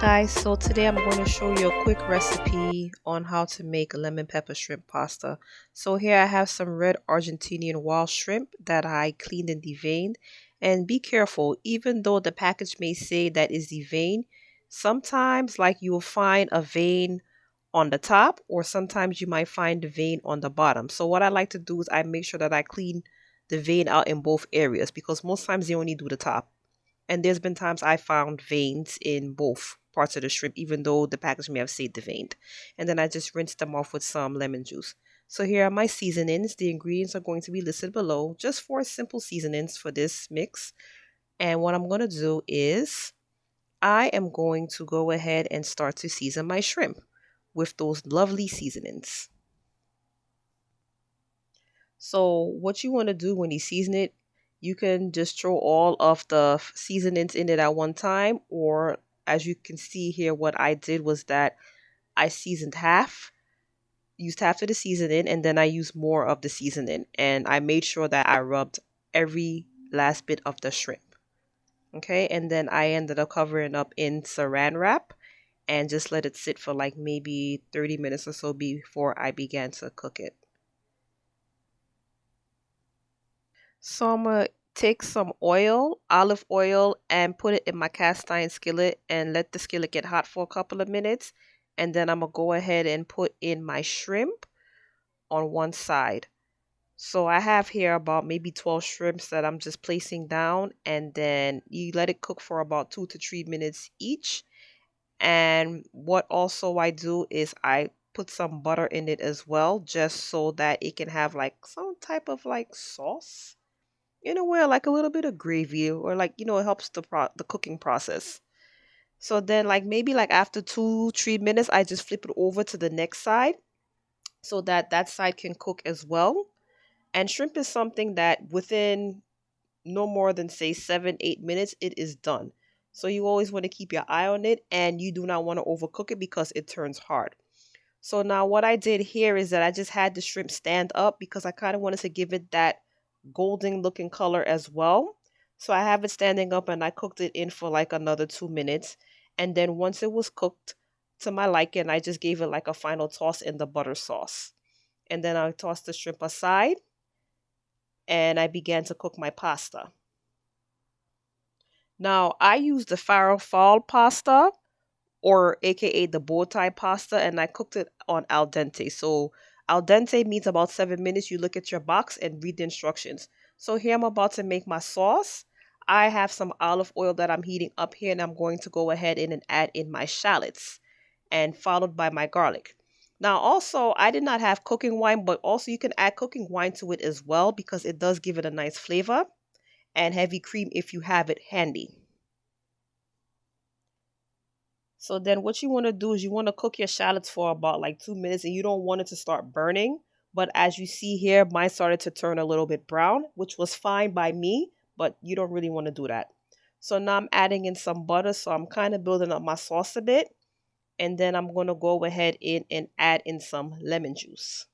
Guys, so today I'm going to show you a quick recipe on how to make lemon pepper shrimp pasta. So here I have some red Argentinian wild shrimp that I cleaned and deveined. And be careful, even though the package may say that is deveined, sometimes like you will find a vein on the top, or sometimes you might find the vein on the bottom. So what I like to do is I make sure that I clean the vein out in both areas, because most times they only do the top. And there's been times I found veins in both parts of the shrimp, even though the package may have said deveined. And then I just rinsed them off with some lemon juice. So here are my seasonings. The ingredients are going to be listed below, just 4 simple seasonings for this mix. And what I'm going to do is I am going to go ahead and start to season my shrimp with those lovely seasonings. So what you want to do when you season it, you can just throw all of the seasonings in it at one time, or as you can see here, what I did was that I seasoned half, used half of the seasoning, and then I used more of the seasoning, and I made sure that I rubbed every last bit of the shrimp. Okay, and then I ended up covering up in saran wrap and just let it sit for like maybe 30 minutes or so before I began to cook it. So I'm going to take some oil, olive oil, and put it in my cast iron skillet and let the skillet get hot for a couple of minutes. And then I'm going to go ahead and put in my shrimp on one side. So I have here about maybe 12 shrimps that I'm just placing down, and then you let it cook for about 2 to 3 minutes each. And what also I do is I put some butter in it as well, just so that it can have like some type of like sauce in a way, like a little bit of gravy, or like, it helps the cooking process. So then like maybe like after 2-3 minutes, I just flip it over to the next side so that that side can cook as well. And shrimp is something that within no more than say 7-8 minutes it is done. So you always want to keep your eye on it, and you do not want to overcook it because it turns hard. So now what I did here is that I just had the shrimp stand up because I kind of wanted to give it that golden looking color as well. So I have it standing up, and I cooked it in for like another 2 minutes. And then once it was cooked to my liking, I just gave it like a final toss in the butter sauce. And then I tossed the shrimp aside and I began to cook my pasta. Now I use the Farfalle pasta, or aka the bow tie pasta, and I cooked it on al dente. So al dente means about 7 minutes. You look at your box and read the instructions. So here I'm about to make my sauce. I have some olive oil that I'm heating up here, and I'm going to go ahead and add in my shallots, and followed by my garlic. Now also, I did not have cooking wine, but also you can add cooking wine to it as well, because it does give it a nice flavor, and heavy cream if you have it handy. So then what you want to do is you want to cook your shallots for about like 2 minutes, and you don't want it to start burning. But as you see here, mine started to turn a little bit brown, which was fine by me, but you don't really want to do that. So now I'm adding in some butter. So I'm kind of building up my sauce a bit. And then I'm going to go ahead in and add in some lemon juice.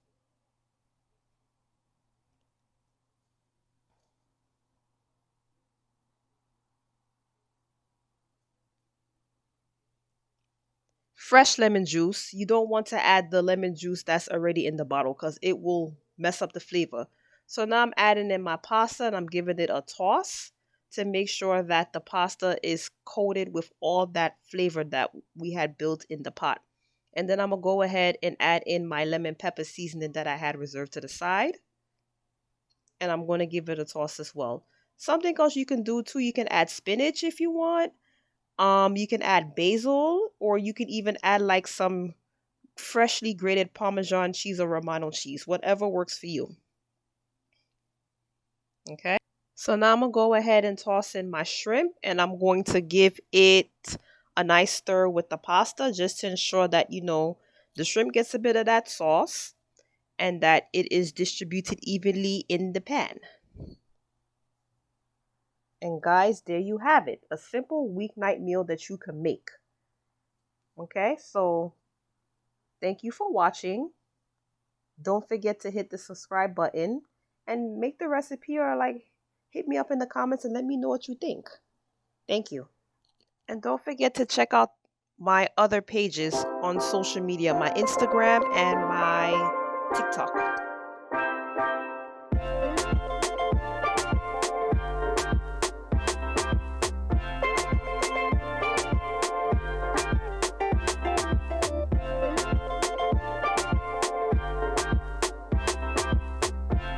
Fresh lemon juice. You don't want to add the lemon juice that's already in the bottle, because it will mess up the flavor. So now I'm adding in my pasta, and I'm giving it a toss to make sure that the pasta is coated with all that flavor that we had built in the pot. And then I'm going to go ahead and add in my lemon pepper seasoning that I had reserved to the side. And I'm going to give it a toss as well. Something else you can do too, you can add spinach if you want. You can add basil, or you can even add like some freshly grated parmesan cheese or romano cheese, whatever works for you. Okay. So now I'm going to go ahead and toss in my shrimp, and I'm going to give it a nice stir with the pasta, just to ensure that, the shrimp gets a bit of that sauce and that it is distributed evenly in the pan. And guys, there you have it. A simple weeknight meal that you can make. Okay, so thank you for watching. Don't forget to hit the subscribe button and make the recipe, or like hit me up in the comments and let me know what you think. Thank you. And don't forget to check out my other pages on social media, my Instagram and my TikTok.